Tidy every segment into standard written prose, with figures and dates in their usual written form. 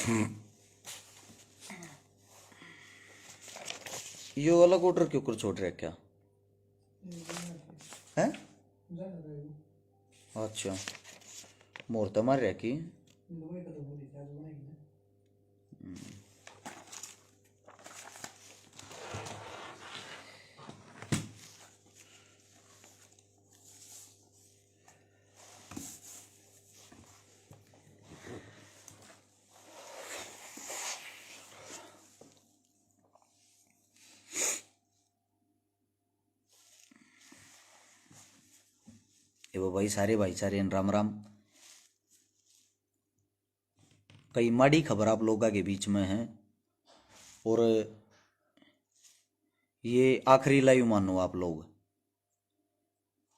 ये वाला कोटर क्यों कर छोड़ रहा है क्या है? अच्छा मोर तो मार रहा की ये वो भाई सारे भाईचारे राम राम। कई माड़ी खबर आप लोगों के बीच में है और ये आखिरी लाइव मानो आप लोग।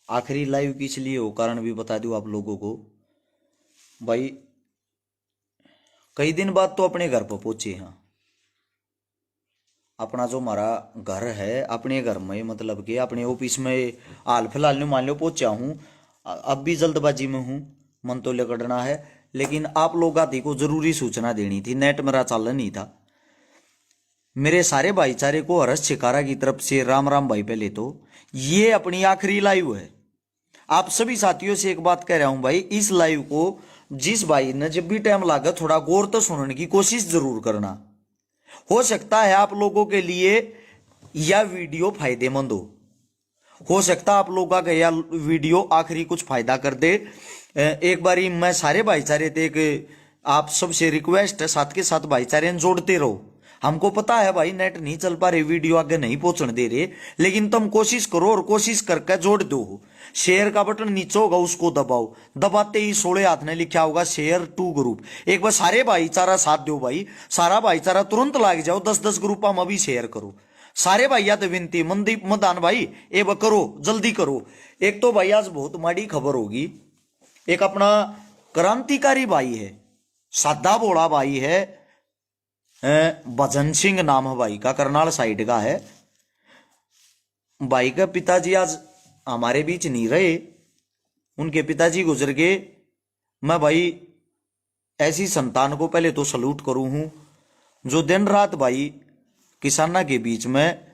आखिरी लाइव किस लिए हो कारण भी बता दूं आप लोगों को। भाई कई दिन बाद तो अपने घर पर पहुंचे हैं। अपना जो हमारा घर है अपने घर में मतलब कि अपने ऑफिस में हाल फिलहाल मान लो पहुंचा हूँ। अब भी जल्दबाजी में हूँ मन तो लेकड़ना है लेकिन आप लोग आदि को जरूरी सूचना देनी थी। नेट मेरा चालन नहीं था। मेरे सारे भाईचारे को हर्ष छिकारा की तरफ से राम राम भाई। पहले तो ये अपनी आखिरी लाइव है। आप सभी साथियों से एक बात कह रहा हूं भाई, इस लाइव को जिस भाई ने जब भी टाइम लागा थोड़ा गौर तो सुनने की कोशिश जरूर करना। हो सकता है आप लोगों के लिए यह वीडियो फायदेमंद हो सकता है आप लोगों का यह वीडियो आखिरी कुछ फायदा कर दे। एक बारी मैं सारे भाईचारे थे एक आप सबसे रिक्वेस्ट है साथ के साथ भाईचारे जोड़ते रहो। हमको पता है भाई नेट नहीं चल पा रहे वीडियो आगे नहीं पहुंचने दे रहे लेकिन तुम कोशिश करो और कोशिश करके जोड़ दो। शेयर का बटन नीचे होगा उसको दबाओ, दबाते ही 16 हाथ ने लिखा होगा शेयर टू ग्रुप। एक बार सारे भाईचारा साथ दो भाई, सारा भाईचारा तुरंत लाग जाओ 10-10 ग्रुप हम अभी शेयर करो। सारे भाइया तो विनती मनदीप मदान भाई ए करो जल्दी करो। एक तो भाई आज बहुत माड़ी खबर होगी। एक अपना क्रांतिकारी भाई है, सादा बोड़ा भाई है, भजन सिंह नाम है भाई का, करनाल साइड का है। भाई का पिताजी आज हमारे बीच नहीं रहे, उनके पिताजी गुजर गए। मैं भाई ऐसी संतान को पहले तो सलूट करूं हूं जो दिन रात भाई किसाना के बीच में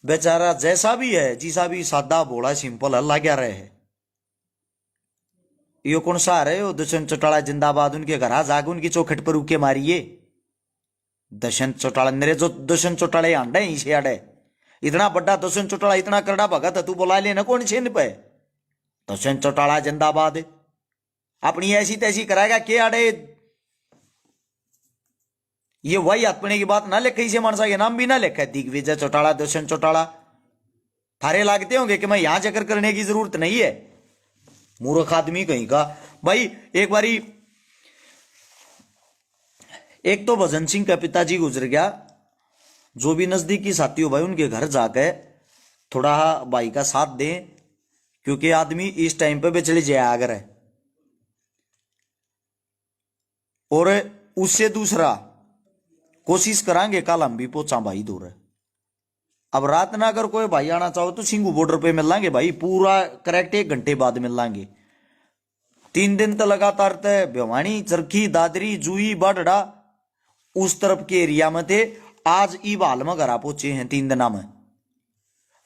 बेचारा जैसा भी है जिसा भी सादा भोला सिंपल है लगा रहे है। यो कौन सा रहे हो दुष्यंत चौटाला जिंदाबाद, उनके घर जाग उनकी चौखट पर रुके मारिए। दुष्यंत चौटाला मेरे जो दुष्यंत चौटाले आंडे इसे आडे इतना बड़ा दुष्यंत चौटाला इतना करड़ा भगत तू बोला लेना कौन छीन पे। दुष्यंत चौटाला जिंदाबाद अपनी ऐसी तैसी कराएगा के आडे। ये वही अपने की बात ना लिखे इसे मानसा के नाम भी ना लिखा है दिग्विजय चौटाला दुष्यंत चौटाला। थारे लागते होंगे कि मैं यहां चक्कर करने की जरूरत नहीं है मूर्ख आदमी कहीं का। भाई एक बारी एक तो भजन सिंह का पिताजी गुजर गया। जो भी नजदीकी साथी हो भाई उनके घर जाकर थोड़ा भाई का साथ दें क्योंकि आदमी इस टाइम पे बेचले जाया अगर है। और उससे दूसरा कोशिश करांगे कल हम भी पहुंचा भाई दूर है। अब रात ना अगर कोई भाई आना चाहो तो सिंगू बॉर्डर पे मिल लांगे भाई, पूरा करेक्ट 1 घंटे बाद मिल लांगे। 3 दिन तो लगातार तय भिवानी चरखी दादरी जुई बाडड़ा उस तरफ के एरिया में थे। आज ई बाल में घरा पहुंचे हैं 3 दिना में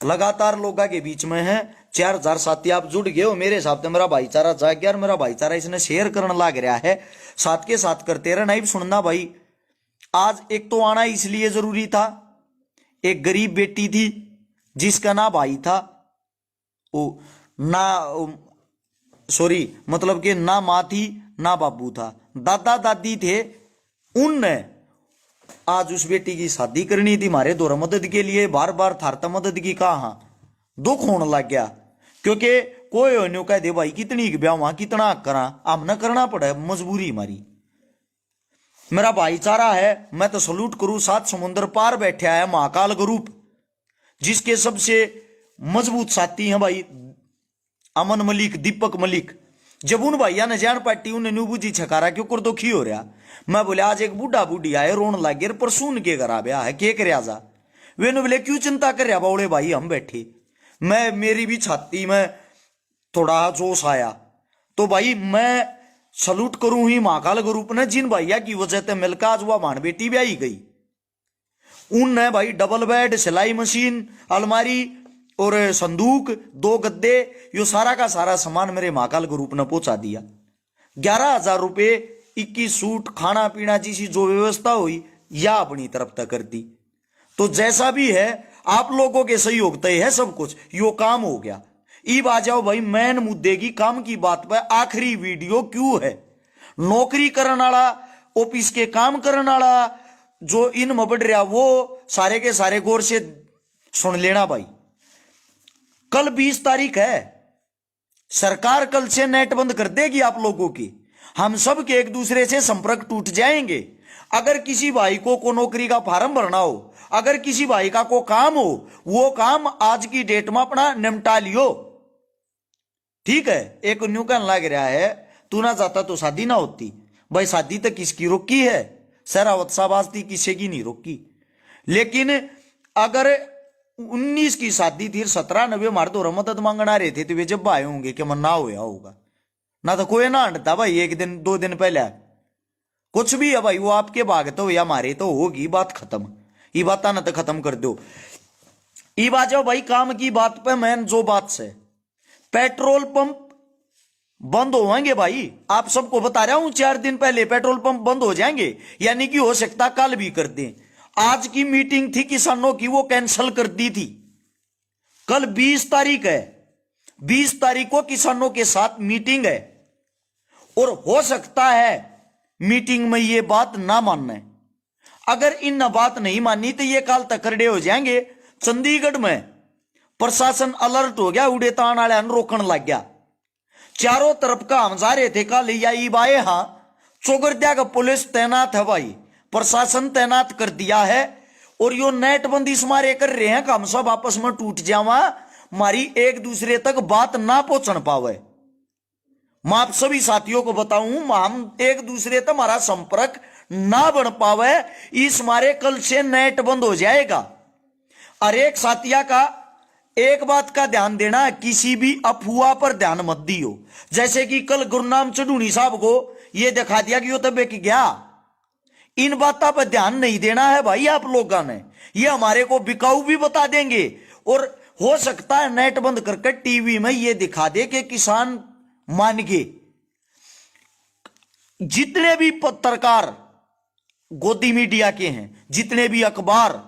लगातार लोगों के बीच में है। 4000 साथी आप जुड़ गए हो मेरे हिसाब से मेरा भाईचारा जाग गया और मेरा भाईचारा इसने शेयर करने लग रहा है। साथ के साथ करते रहना ही सुनना भाई। आज एक तो आना इसलिए जरूरी था, एक गरीब बेटी थी जिसका ना भाई था वो ना सॉरी मतलब कि ना माँ थी ना बाबू था, दादा दादी थे। उनने आज उस बेटी की शादी करनी थी हमारे द्वारा मदद के लिए बार बार थारता मदद की कहा दुख होने लग गया क्योंकि कोई होने कह दे भाई कितनी ब्याह कितना करा हमने करना पड़ा मजबूरी हमारी। मेरा भाईचारा है मैं तो सलूट करूं। 7 समुद्र पार बैठा है महाकाल ग्रुप जिसके सबसे मजबूत साथी हैं भाई अमन मलिक दीपक मलिक। जब उन भैया ने जान पार्टी उन्हें नुबूजी छकारा क्यों कर दुखी हो रहा। मैं बोले आज एक बूढ़ा बूढ़ी आए रोन लग गया पर सुन के घर आ गया है के कर जा वे बोले क्यों चिंता कर रहा बावड़े भाई हम बैठे। मैं मेरी भी छाती में थोड़ा जोश आया तो भाई मैं सलूट करूं ही महाकाल ग्रुप ने, जिन भैया की वजह से मिलकर आज वह भाण बेटी ब्याही गई। उनने भाई डबल बेड, सिलाई मशीन, अलमारी और संदूक, 2 गद्दे, यो सारा का सारा सामान मेरे महाकाल ग्रुप ने पहुंचा दिया। 11,000 रुपये, 21 सूट, खाना पीना जैसी जो व्यवस्था हुई या अपनी तरफ तक कर दी। तो जैसा भी है आप लोगों के सहयोग तय है सब कुछ, यो काम हो गया। ई आ जाओ भाई मेन मुद्दे की, काम की बात पर। आखिरी वीडियो क्यों है? नौकरी करने वाला, ऑफिस के काम करने वाला जो इन में बढ़ रहा, वो सारे के सारे गौर से सुन लेना भाई। कल 20 तारीख है, सरकार कल से नेट बंद कर देगी आप लोगों की। हम सब के एक दूसरे से संपर्क टूट जाएंगे। अगर किसी भाई को नौकरी का फार्म भरना हो, अगर किसी भाई का को काम हो, वो काम आज की डेट में अपना निपटा लियो, ठीक है। एक न्यू कहने लग रहा है तू ना जाता तो शादी ना होती। भाई शादी तो किसकी रोकी है? शरावत शाबाजी किसी की नहीं रोकी। लेकिन अगर 19 की शादी थी, 17 नब्बे मार तो मदद मांगना रहे थे, तो वे जब आए होंगे कि मन ना होया होगा ना, तो कोई ना हटता भाई। 1 दिन 2 दिन पहले कुछ भी है भाई, वो आपके भाग तो या मारे तो होगी, बात खत्म। ये बात ना तो खत्म कर दो। ये बात जाओ भाई काम की बात पे। मैं जो बात से पेट्रोल पंप बंद होंगे भाई, आप सबको बता रहा हूं, 4 दिन पहले पेट्रोल पंप बंद हो जाएंगे, यानी कि हो सकता कल भी कर दें। आज की मीटिंग थी किसानों की, वो कैंसिल कर दी थी। कल 20 तारीख है, 20 तारीख को किसानों के साथ मीटिंग है, और हो सकता है मीटिंग में ये बात ना मानना। अगर इन बात नहीं मानी तो ये काल तक खड़े हो जाएंगे। चंडीगढ़ में प्रशासन अलर्ट हो गया, उड़े तान वाले रोकने लग गया। चारों तरफ का हम जा रहे थे कल, या हाँ चौगरदिया का पुलिस तैनात है भाई, प्रशासन तैनात कर दिया है। और यो नेट बंदी मारे कर रहे हैं कि हम सब आपस में टूट जावा, हमारी एक दूसरे तक बात ना पहुंचन पावे। मैं आप सभी साथियों को बताऊं, हम एक दूसरे तक हमारा संपर्क ना बन पावे, इस मारे कल से नेट बंद हो जाएगा। और एक साथिया का एक बात का ध्यान देना, किसी भी अफवाह पर ध्यान मत दियो। जैसे कि कल गुरनाम चढ़ूनी साहब को यह दिखा दिया कि वो तब बेच गया, इन बातों पर ध्यान नहीं देना है भाई आप लोगों ने। ये हमारे को बिकाऊ भी बता देंगे, और हो सकता है नेट बंद करके टीवी में ये दिखा दे कि किसान मान गए। जितने भी पत्रकार गोदी मीडिया के हैं, जितने भी अखबार,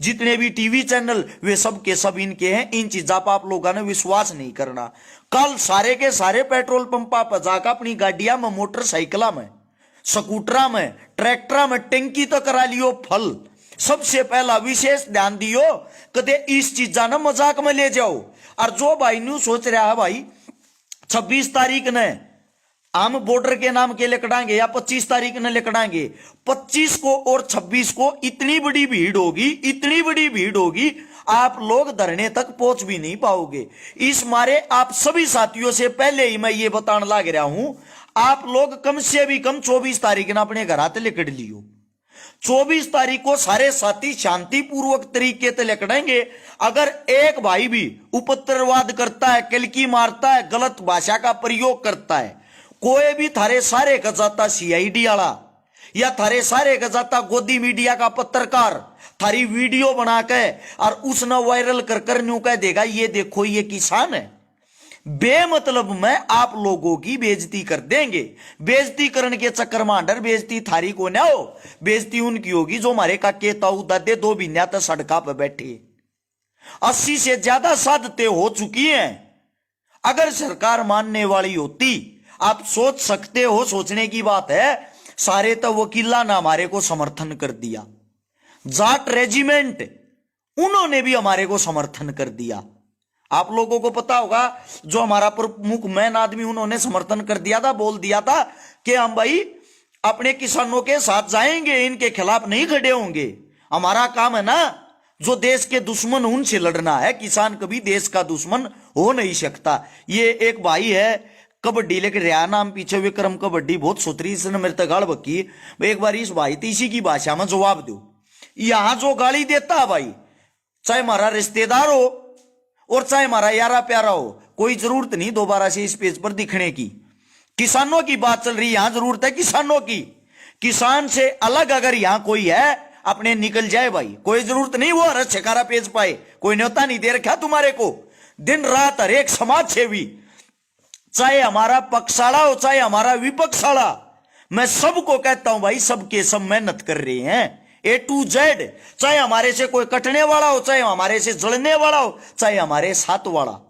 जितने भी टीवी चैनल, वे सब के सब इनके हैं। इन चीजों पर आप लोगों ने विश्वास नहीं करना। कल सारे के सारे पेट्रोल पंपा पर जाकर अपनी गाड़ियां में, मोटरसाइकिल में, स्कूटरा में, ट्रैक्टर में टंकी तो करा लियो फल। सबसे पहला विशेष ध्यान दियो, कदे इस चीजा ने मजाक में ले जाओ। और जो भाई न्यू सोच रहा है भाई 26 तारीख ने हम बॉर्डर के नाम के लिखड़ाएंगे या 25 तारीख ने लिखड़ाएंगे, 25 को और 26 को इतनी बड़ी भीड़ होगी, इतनी बड़ी भीड़ होगी, आप लोग धरने तक पहुंच भी नहीं पाओगे। इस मारे आप सभी साथियों से पहले ही मैं ये बताने लग रहा हूं, आप लोग कम से भी कम 24 तारीख ने अपने घर आते लिखड़ लियो। 24 तारीख को सारे साथी शांतिपूर्वक तरीके से लिखड़ेंगे। अगर एक भाई भी उपद्रववाद करता है, किलकी मारता है, गलत भाषा का प्रयोग करता है, कोई भी थारे सारे का जाता सीआईडी वाला या थारे सारे का जाता गोदी मीडिया का पत्रकार थारी वीडियो बना के और उसने वायरल कर कर न्यू कह देगा ये देखो ये किसान है, बेमतलब में आप लोगों की बेइज्जती कर देंगे। बेइज्जती करने के चक्कर में अंडर बेइज्जती थारी को ना हो, बेइज्जती उनकी होगी जो हमारे काके ताऊ दादे 2 महीना तक सड़का पर बैठे। 80 से ज्यादा साधते हो चुकी हैं। अगर सरकार मानने वाली होती, आप सोच सकते हो, सोचने की बात है, सारे तो वकीला ने हमारे को समर्थन कर दिया। जाट रेजिमेंट उन्होंने भी हमारे को समर्थन कर दिया। आप लोगों को पता होगा जो हमारा प्रमुख मैन आदमी, उन्होंने समर्थन कर दिया था, बोल दिया था कि हम भाई अपने किसानों के साथ जाएंगे, इनके खिलाफ नहीं खड़े होंगे। हमारा काम है ना, जो देश के दुश्मन उनसे लड़ना है। किसान कभी देश का दुश्मन हो नहीं सकता। ये एक भाई है कबड्डी लेकर रहा, नाम पीछे विक्रम कबड्डी, बहुत सुथरी, इसने मेरे तक गाड़ बकी। एक बार इस भाई इसी की भाषा में जवाब दो। यहां जो गाली देता है भाई, चाहे हमारा रिश्तेदार हो और चाहे हमारा यारा प्यारा हो, कोई जरूरत नहीं दोबारा से इस पेज पर दिखने की। किसानों की बात चल रही है, यहां जरूरत है किसानों की। किसान से अलग अगर यहां कोई है अपने निकल जाए भाई, कोई जरूरत नहीं वो हर छकारा पेज पाए, कोई न्योता नहीं दे रखा तुम्हारे को। दिन रात हर एक समाज सेवी, चाहे हमारा पक्षाला हो चाहे हमारा विपक्षाला, मैं सबको कहता हूं भाई सबके सब मेहनत कर रहे हैं A to Z। चाहे हमारे से कोई कटने वाला हो, चाहे हमारे से जलने वाला हो, चाहे हमारे साथ वाला।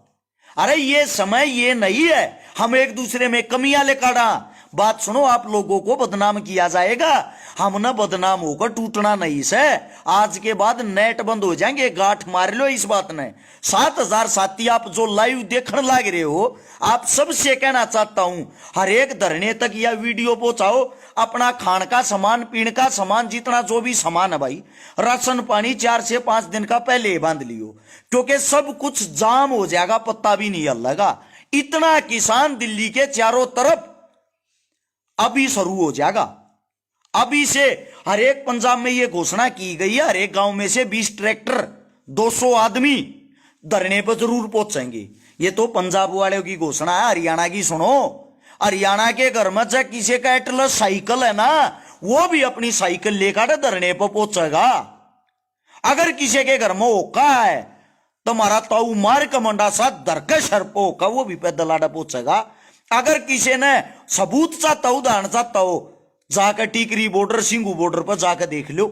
अरे ये समय ये नहीं है हम एक दूसरे में कमियां लेकाड़ा। बात सुनो, आप लोगों को बदनाम किया जाएगा, हम ना बदनाम होकर टूटना नहीं से। आज के बाद नेट बंद हो जाएंगे, गांठ मार लो इस बात ने। 7,000 साथी आप जो लाइव देखने लग रहे हो, आप सबसे कहना चाहता हूं हर एक धरने तक यह वीडियो पहुंचाओ। अपना खान का सामान, पीने का सामान, जितना जो भी सामान है भाई, राशन पानी 4 से 5 दिन का पहले ही बांध लियो, क्योंकि सब कुछ जाम हो जाएगा, पत्ता भी नहीं हलेगा। इतना किसान दिल्ली के चारों तरफ अभी शुरू हो जाएगा। अभी से हर एक पंजाब में यह घोषणा की गई है, हर एक गांव में से 20 ट्रैक्टर 200 आदमी धरने पर जरूर पहुंचेंगे। ये तो पंजाब वालों की घोषणा है। हरियाणा की सुनो, हरियाणा के घर में चाहे किसी का एटलस साइकिल है ना, वो भी अपनी साइकिल लेकर धरने पर पहुंचेगा। अगर किसी के घर में ओका है तो हमारा ताऊ मार कमंडा साथ धरके सर पे होका, वो भी पैदल आड़ा पहुंचेगा। अगर किसी ने सबूत चाहता हो, उदाहरण चाहता हो, जाकर टिकरी बॉर्डर, सिंगू बॉर्डर पर जाकर देख लो।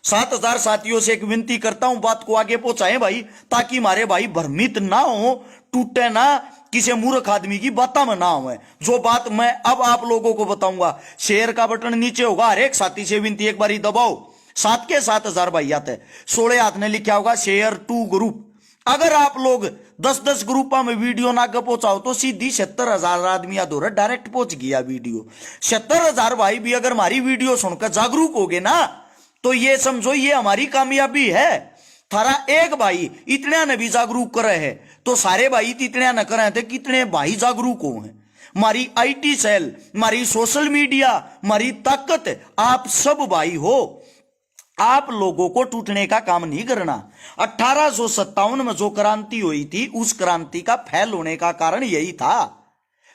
7,000 साथियों से एक विनती करता हूं, बात को आगे पहुंचाएं भाई, ताकि हमारे भाई भ्रमित ना हो, टूटे ना, किसी मूर्ख आदमी की बातों में ना हो। जो बात मैं अब आप लोगों को बताऊंगा, शेयर का बटन नीचे होगा, हर एक साथी से विनती एक बारी दबाओ। 7 के 7,000 भाई आते, 16 हाथ ने लिखा होगा शेयर टू ग्रुप। अगर आप लोग 10-10 ग्रुपा में वीडियो ना पहुंचाओ तो सीधी 70,000 आदमी अधूरा डायरेक्ट पहुंच गया वीडियो। 70,000 भाई भी अगर हमारी वीडियो सुनकर जागरूक हो गए ना, तो ये समझो ये हमारी कामयाबी है। थारा एक भाई इतने ने भी जागरूक करे है तो सारे भाई इतने न करे थे, कितने भाई जागरूक हो हैं। हमारी IT सेल, हमारी सोशल मीडिया, हमारी ताकत आप सब भाई हो। आप लोगों को टूटने का काम नहीं करना। 1857 में जो क्रांति हुई थी, उस क्रांति का फैल होने का कारण यही था।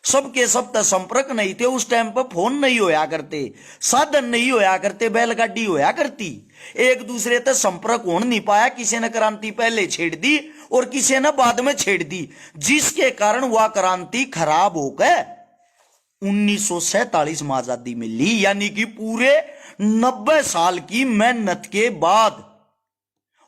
सबके सब तक संपर्क नहीं थे उस टाइम पर, फोन नहीं होया करते, साधन नहीं होया करते, बैलगाड़ी होया करती, एक दूसरे तक संपर्क हो नहीं पाया। किसी ने क्रांति पहले छेड़ दी और किसी ने बाद में छेड़ दी, जिसके कारण वह क्रांति खराब हो गए। 1947 में आजादी मिली, यानी कि पूरे 90 साल की मेहनत के बाद।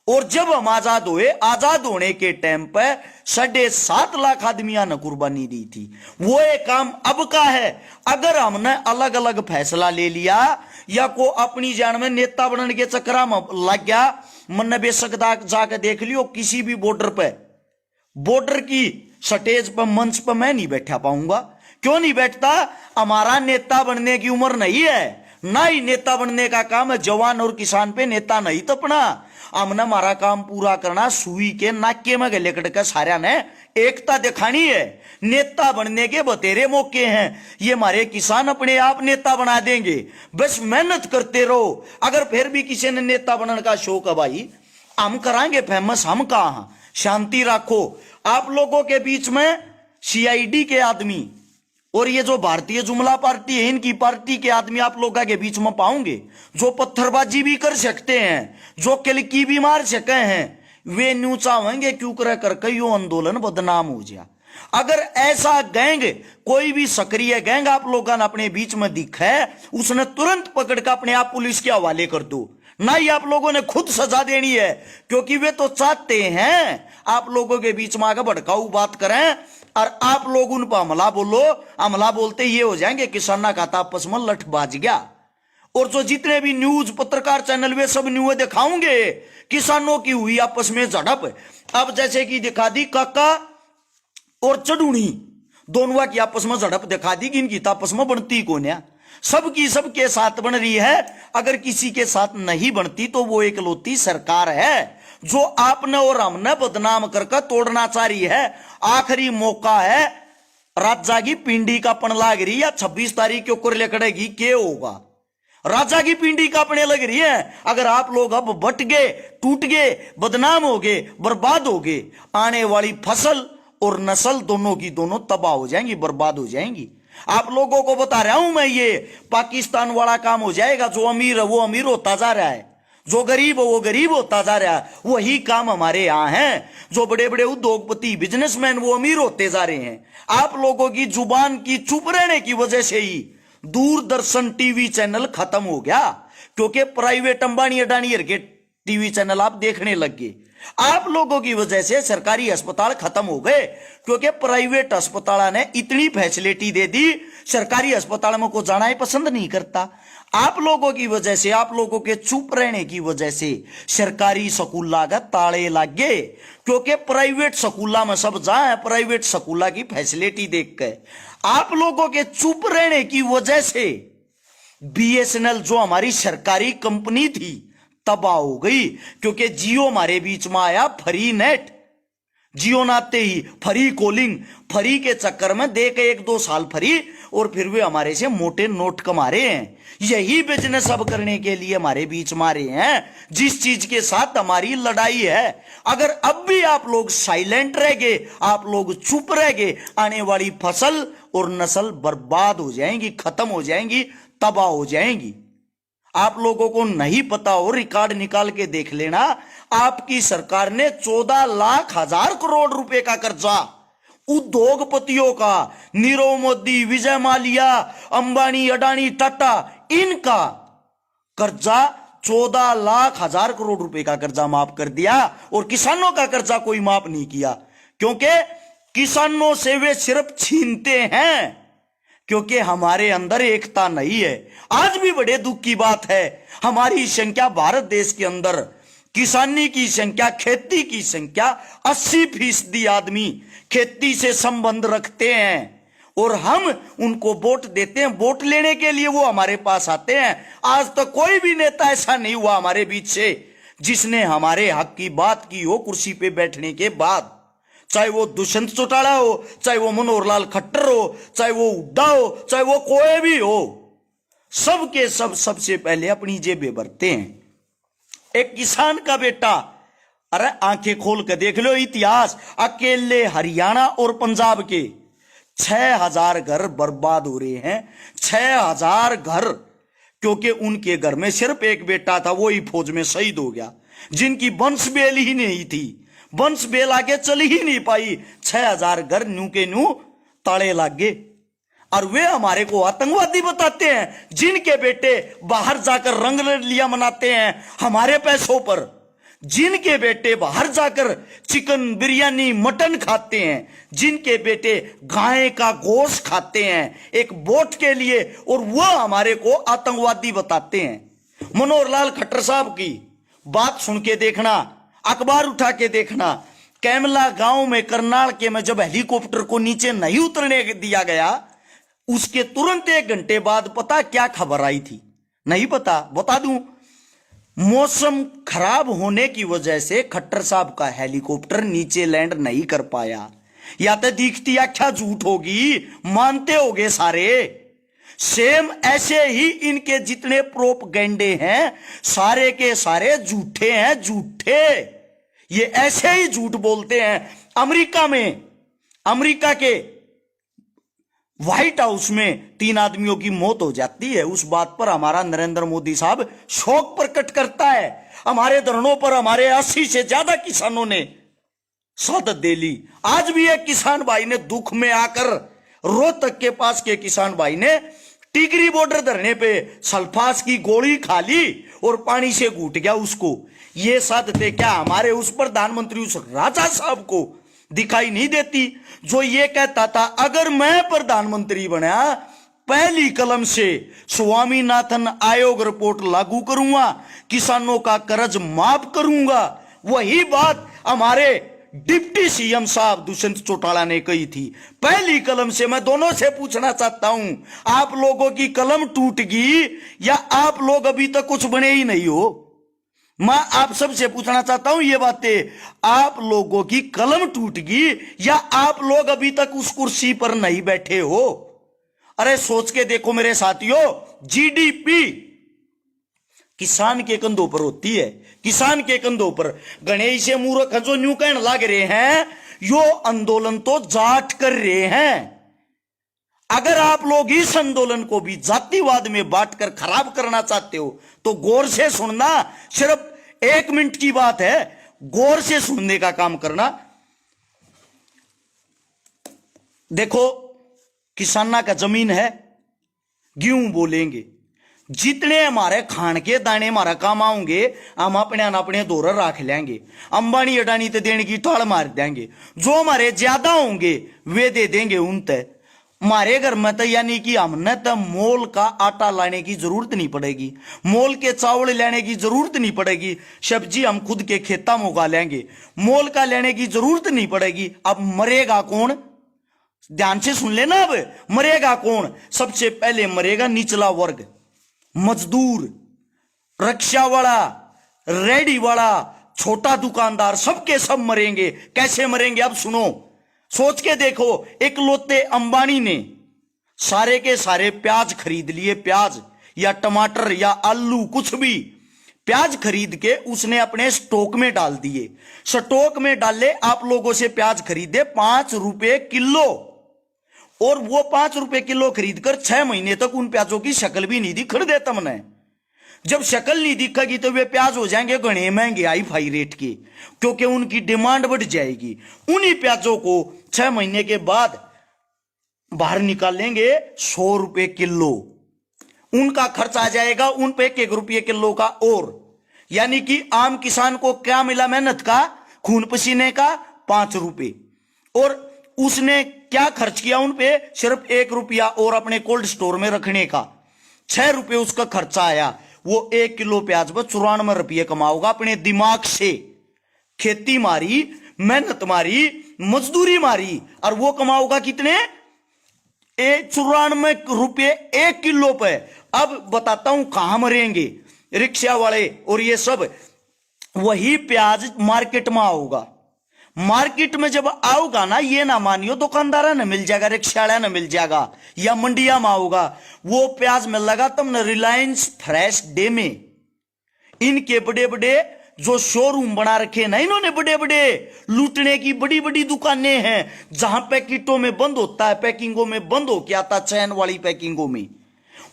और जब हम आजाद हुए, आजाद होने के टाइम पर 7.5 लाख आदमियों ने कुर्बानी दी थी। वो एक काम अब का है। अगर हमने अलग अलग फैसला ले लिया या को अपनी जान में नेता बनने के चक्कर में लग गया, मन बेशक जाकर देख लियो किसी भी बॉर्डर पे, बॉर्डर की स्टेज पर, मंच पर मैं नहीं बैठा पाऊंगा। क्यों नहीं बैठता? हमारा नेता बनने की उम्र नहीं है, ना ही नेता बनने का काम है जवान और किसान पे नेता नहीं तपना। हमने हमारा काम पूरा करना, सुई के नाके में गले कट के सारा ने एकता दिखानी है। नेता बनने के बतेरे मौके हैं, ये हमारे किसान अपने आप नेता बना देंगे, बस मेहनत करते रहो। अगर फिर भी किसी ने नेता बनने का शौक है भाई, हम करांगे फेमस, हम कहा, शांति रखो। आप लोगों के बीच में CID के आदमी और ये जो भारतीय जुमला पार्टी है, इनकी पार्टी के आदमी आप लोगों के बीच में पाओगे, जो पत्थरबाजी भी कर सकते हैं, जो किलकी भी मार सके हैं। वे न्यू चाहेंगे क्यों कर कईयों आंदोलन बदनाम हो जाए। अगर ऐसा गैंग, कोई भी सक्रिय गैंग आप लोगों ने अपने बीच में दिखा है, उसने तुरंत पकड़ कर अपने आप पुलिस के हवाले कर दो। ना ही आप लोगों ने खुद सजा देनी है, क्योंकि वे तो चाहते हैं आप लोगों के बीच में आगे भड़काऊ बात करें और आप लोग उन पर हमला बोलो। हमला बोलते ये हो जाएंगे किसाना का आपस में लठ बाज गया। और जो जितने भी न्यूज पत्रकार चैनल वे सब न्यूज दिखाओगे किसानों की हुई आपस में झड़प। अब जैसे कि दिखा दी काका और चढ़ूनी दोनों की आपस में झड़प दिखा दी कि इनकी आपस में बनती कौन है। सबकी सबके साथ बन रही है, अगर किसी के साथ नहीं बनती तो वो एकलौती सरकार है जो आपने और हमने बदनाम करके तोड़ना चाह रही है। आखिरी मौका है, राजा की पिंडी का पन लाग रही है, 26 तारीख के ऊपर लेकड़ेगी क्या होगा। राजा की पिंडी का अपने लग रही है। अगर आप लोग अब बट गए, टूट गए, बदनाम हो गए, बर्बाद हो गए, आने वाली फसल और नस्ल दोनों की दोनों तबाह हो जाएंगी, बर्बाद हो जाएंगी। आप लोगों को बता रहा हूं मैं, ये पाकिस्तान वाला काम हो जाएगा। जो अमीर है वो अमीर होता जा रहा है, जो गरीब है वो गरीब होता जा रहा है। वही काम हमारे यहां है। जो बड़े बड़े उद्योगपति बिजनेसमैन वो अमीर होते जा रहे हैं। आप लोगों की जुबान की चुप रहने की वजह से ही दूरदर्शन टीवी चैनल खत्म हो गया, क्योंकि प्राइवेट अंबानी अडानी के टीवी चैनल आप देखने लग गए। आप लोगों की वजह से सरकारी अस्पताल खत्म हो गए, क्योंकि प्राइवेट अस्पताल ने इतनी फैसिलिटी दे दी, सरकारी अस्पताल में को जाना ही पसंद नहीं करता। आप लोगों की वजह से, आप लोगों के चुप रहने की वजह से सरकारी स्कूला का ताले लग गए, क्योंकि प्राइवेट स्कूला में सब जाए प्राइवेट स्कूला की फैसिलिटी देख के। आप लोगों के चुप रहने की वजह से बीएसएनएल जो हमारी सरकारी कंपनी थी तबाह हो गई, क्योंकि जियो हमारे बीच में आया फ्री नेट। जियो नाते ही फ्री कॉलिंग, फ्री के चक्कर में दे के 1-2 साल फ्री, और फिर वे हमारे से मोटे नोट कमा रहे हैं। यही बिजनेस अब करने के लिए हमारे बीच में आ रहे हैं, जिस चीज के साथ हमारी लड़ाई है। अगर अब भी आप लोग साइलेंट रह गए, आप लोग चुप रह गए, आने वाली फसल और नस्ल बर्बाद हो जाएंगी, खत्म हो जाएंगी, तबाह हो जाएंगी। आप लोगों को नहीं पता हो, रिकॉर्ड निकाल के देख लेना। आपकी सरकार ने 14,00,000 करोड़ रुपए का कर्जा उद्योगपतियों का, नीरव मोदी, विजय माल्या, अंबानी, अडानी, टाटा, इनका कर्जा 14,00,000 करोड़ रुपए का कर्जा माफ कर दिया, और किसानों का कर्जा कोई माफ नहीं किया, क्योंकि किसानों से वे सिर्फ छीनते हैं, क्योंकि हमारे अंदर एकता नहीं है। आज भी बड़े दुख की बात है, हमारी संख्या भारत देश के अंदर, किसानी की संख्या, खेती की संख्या 80% आदमी खेती से संबंध रखते हैं, और हम उनको वोट देते हैं। वोट लेने के लिए वो हमारे पास आते हैं। आज तक कोई भी नेता ऐसा नहीं हुआ हमारे बीच से जिसने हमारे हक की बात की हो कुर्सी पे बैठने के बाद। चाहे वो दुष्यंत चौटाला हो, चाहे वो मनोहर लाल खट्टर हो, चाहे वो हुड्डा हो, चाहे वो कोई भी हो, सबके सब सबसे पहले अपनी जेबें भरते हैं। एक किसान का बेटा, अरे आंखें खोल कर देख लो इतिहास, अकेले हरियाणा और पंजाब के 6,000 घर बर्बाद हो रहे हैं। 6,000 घर, क्योंकि उनके घर में सिर्फ एक बेटा था, वो ही फौज में शहीद हो गया, जिनकी वंश बेल ही नहीं थी, वंश बेल आगे चल ही नहीं पाई। 6,000 घर न्यू के न्यू ताले लग गए, और वे हमारे को आतंकवादी बताते हैं, जिनके बेटे बाहर जाकर रंग लिया मनाते हैं हमारे पैसों पर, जिनके बेटे बाहर जाकर चिकन, बिरयानी, मटन खाते हैं, जिनके बेटे गाय का गोश्त खाते हैं एक वोट के लिए, और वह हमारे को आतंकवादी बताते हैं। मनोहर लाल खट्टर साहब की बात सुन के देखना, अखबार उठा के देखना, कैमला गांव में करनाल के में जब हेलीकॉप्टर को नीचे नहीं उतरने दिया गया, उसके तुरंत 1 घंटे बाद पता क्या खबर आई थी? नहीं पता? बता दूं, मौसम खराब होने की वजह से खट्टर साहब का हेलीकॉप्टर नीचे लैंड नहीं कर पाया। या तो दिखती आख्या झूठ होगी, मानते होगे सारे। सेम ऐसे ही इनके जितने प्रोपगेंडे हैं सारे के सारे झूठे हैं, झूठे। ये ऐसे ही झूठ बोलते हैं। अमेरिका के व्हाइट हाउस में 3 आदमियों की मौत हो जाती है, उस बात पर हमारा नरेंद्र मोदी साहब शोक प्रकट करता है। हमारे धरनों पर हमारे 80 से ज्यादा किसानों ने शहादत दे ली। आज भी एक किसान भाई ने दुख में आकर, रोहतक के पास के किसान भाई ने टिकरी बॉर्डर धरने पे सल्फास की गोली खा ली और पानी से घुट गया उसको। ये साधते क्या हमारे उस प्रधानमंत्री, उस राजा साहब को दिखाई नहीं देती, जो ये कहता था अगर मैं प्रधानमंत्री बना पहली कलम से स्वामीनाथन आयोग रिपोर्ट लागू करूंगा, किसानों का कर्ज माफ करूंगा। वही बात हमारे डिप्टी सीएम साहब दुष्यंत चौटाला ने कही थी पहली कलम से। मैं दोनों से पूछना चाहता हूं, आप लोगों की कलम टूट गई या आप लोग अभी तक कुछ बने ही नहीं हो? मैं आप सबसे पूछना चाहता हूं ये बातें, आप लोगों की कलम टूट गई या आप लोग अभी तक उस कुर्सी पर नहीं बैठे हो? अरे सोच के देखो मेरे साथियों, जीडीपी किसान के कंधों पर होती है, किसान के कंधों पर। गणेश से मूर्ख जो न्यू कहने लग रहे हैं, यो आंदोलन तो जाट कर रहे हैं। अगर आप लोग इस आंदोलन को भी जातिवाद में बांटकर खराब करना चाहते हो तो गौर से सुनना। सिर्फ 1 मिनट की बात है, गौर से सुनने का काम करना। देखो, किसाना का जमीन है, गेहूं बोलेंगे, जितने हमारे खान के दाने हमारा काम आऊंगे हम अपने दौर रख लेंगे। अंबानी अडानी तो देने की टाल मार देंगे, जो हमारे ज्यादा होंगे वे दे देंगे उन तय। हमारे घर में तो यानी कि हमने तो मोल का आटा लाने की जरूरत नहीं पड़ेगी, मोल के चावल लेने की जरूरत नहीं पड़ेगी, सब्जी हम खुद के खेता में उगा लेंगे, मोल का लेने की जरूरत नहीं पड़ेगी। अब मरेगा कौन? ध्यान से सुन लेना, अब मरेगा कौन? सबसे पहले मरेगा निचला वर्ग, मजदूर, रिक्शा वाला, रेडी वाला, छोटा दुकानदार, सबके सब मरेंगे। कैसे मरेंगे अब सुनो, सोच के देखो। इकलौते अंबानी ने सारे के सारे प्याज खरीद लिए, प्याज या टमाटर या आलू, कुछ भी प्याज खरीद के उसने अपने स्टॉक में डाल दिए। स्टॉक में डाले, आप लोगों से प्याज खरीदे 5 रुपए किलो, और वो 5 रुपए किलो खरीदकर 6 महीने तक उन प्याजों की शक्ल भी नहीं दिख दे तुमने। जब शक्ल नहीं दिखेगी तो वे प्याज हो जाएंगे घने महंगे, हाई फाई रेट के, क्योंकि उनकी डिमांड बढ़ जाएगी। उन्हीं प्याजों को 6 महीने के बाद बाहर निकालेंगे 100 रुपए किलो, उनका खर्च आ जाएगा उन पे 1 रुपये किलो का। और यानी कि आम किसान को क्या मिला? मेहनत का, खून पसीने का 5 रुपए, और उसने क्या खर्च किया उन पे? सिर्फ 1 रुपया, और अपने कोल्ड स्टोर में रखने का 6 रुपए उसका खर्चा आया। वो 1 किलो प्याज पर 94 रुपये कमाओगा अपने दिमाग से। खेती मारी, मेहनत मारी, मजदूरी मारी, और वो कमाओगा कितने? 94 रुपये 1 किलो पे। अब बताता हूं कहां मरेंगे रिक्शा वाले और ये सब। वही प्याज मार्केट में आओगा, मार्केट में जब आओगा ना, ये ना मानियो दुकानदार ने मिल जाएगा, रिक्शा ने मिल जाएगा, या मंडिया में आओगा, वो प्याज मिल लगा तुमने रिलायंस फ्रेश डे में। इनके बड़े बड़े जो शोरूम बना रखे ना इन्होंने, बड़े बड़े लूटने की बड़ी बड़ी दुकानें हैं, जहां पैकेटों में बंद होता है, पैकिंगों में बंद हो के आता, चैन वाली पैकिंगों में,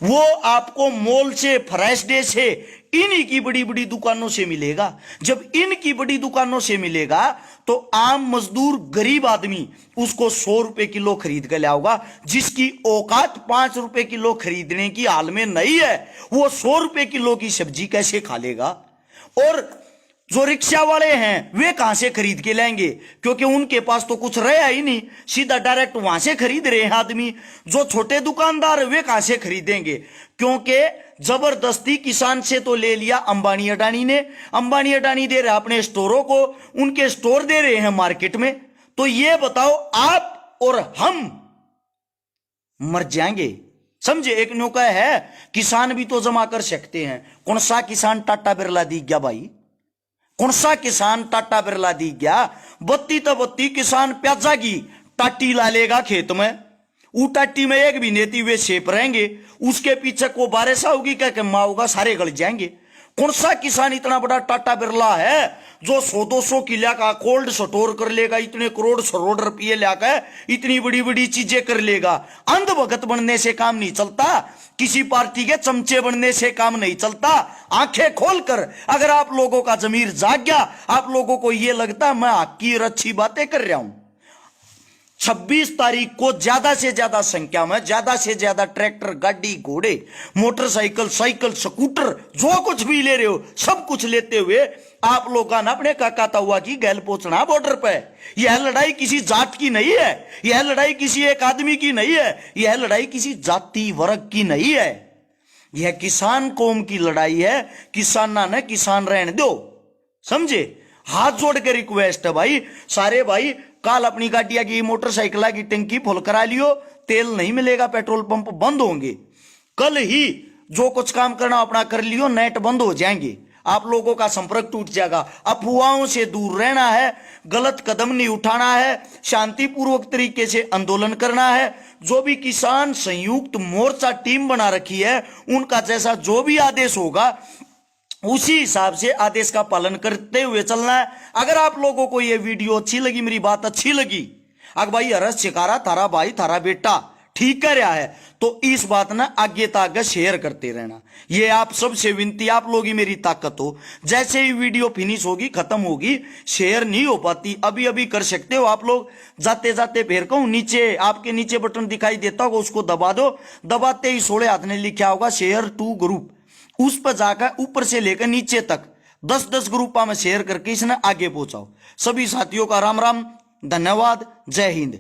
वो आपको मॉल से, फ्रेश डे से, इन्हीं की बड़ी बड़ी दुकानों से मिलेगा। जब इनकी बड़ी दुकानों से मिलेगा तो आम मजदूर, गरीब आदमी उसको 100 रुपए किलो खरीद कर लाओगा, जिसकी औकात 5 रुपए किलो खरीदने की हाल में नहीं है, वो 100 रुपए किलो की सब्जी कैसे खा लेगा? और जो रिक्शा वाले हैं वे कहां से खरीद के लाएंगे? क्योंकि उनके पास तो कुछ रहा ही नहीं, सीधा डायरेक्ट वहां से खरीद रहे हैं आदमी। जो छोटे दुकानदार वे कहां से खरीदेंगे? क्योंकि जबरदस्ती किसान से तो ले लिया अंबानी अडानी ने, अंबानी अडानी दे रहे अपने स्टोरों को, उनके स्टोर दे रहे हैं मार्केट में। तो ये बताओ, आप और हम मर जाएंगे, समझे? एक नौका है, किसान भी तो जमा कर सकते हैं। कौन सा किसान टाटा बिरला दी गया भाई? कौन सा किसान टाटा बिरला दी गया? बत्ती तो बत्ती किसान प्याजा की टाटी ला लेगा खेत में, ऊ टाटी में एक भी नेती वे सेप रहेंगे, उसके पीछे को बारिश होगी क्या कमा होगा, सारे गल जाएंगे। कौन सा किसान इतना बड़ा टाटा बिरला है जो 100-200 किला का कोल्ड स्टोर कर लेगा, इतने करोड़ रुपये लाकर इतनी बड़ी बड़ी चीजें कर लेगा? अंधभगत बनने से काम नहीं चलता, किसी पार्टी के चमचे बनने से काम नहीं चलता। आंखें खोलकर अगर आप लोगों का जमीर जाग गया, आप लोगों को यह लगता मैं हक की और अच्छी बातें कर रहा हूं, 26 तारीख को ज्यादा से ज्यादा संख्या में, ज्यादा से ज्यादा ट्रैक्टर, गाड़ी, घोड़े, मोटरसाइकिल, साइकिल, स्कूटर, जो कुछ भी ले रहे हो सब कुछ लेते हुए आप लोग ना अपने काका ताऊआ की गैल पहुंचना बॉर्डर पे। यह लड़ाई किसी जात की नहीं है, यह लड़ाई किसी एक आदमी की नहीं है, यह लड़ाई किसी जाति वर्ग की नहीं है, यह किसान कौम की लड़ाई है। किसाना ने किसान रहने दो, समझे? हाथ जोड़ के रिक्वेस्ट है भाई, सारे भाई कल अपनी गाड़िया की, मोटरसाइकिल की टंकी फुल करा लियो, तेल नहीं मिलेगा, पेट्रोल पंप बंद होंगे, कल ही जो कुछ काम करना अपना कर लियो, नेट बंद हो जाएंगे, आप लोगों का संपर्क टूट जाएगा। अफवाहों से दूर रहना है, गलत कदम नहीं उठाना है, शांतिपूर्वक तरीके से आंदोलन करना है। जो भी किसान संयुक्त मोर्चा टीम बना रखी है, उनका जैसा जो भी आदेश होगा उसी हिसाब से आदेश का पालन करते हुए चलना है। अगर आप लोगों को यह वीडियो अच्छी लगी, मेरी बात अच्छी लगी, अगर भाई हरस शिकारा थारा भाई थारा बेटा ठीक कर रहा है तो इस बात ना आगे तक शेयर करते रहना। ये आप सबसे विनती, आप लोग ही मेरी ताकत हो। जैसे ही वीडियो फिनिश होगी, खत्म होगी, शेयर नहीं हो पाती, अभी अभी कर सकते हो आप लोग। जाते जाते फिर कहूं, नीचे आपके नीचे बटन दिखाई देता होगा, उसको दबा दो। दबाते ही 16 हाथ ने लिखा होगा शेयर टू ग्रुप, उस पर जाकर ऊपर से लेकर नीचे तक 10-10 ग्रुपा में शेयर करके इसने आगे पहुंचाओ। सभी साथियों का राम राम, धन्यवाद, जय हिंद।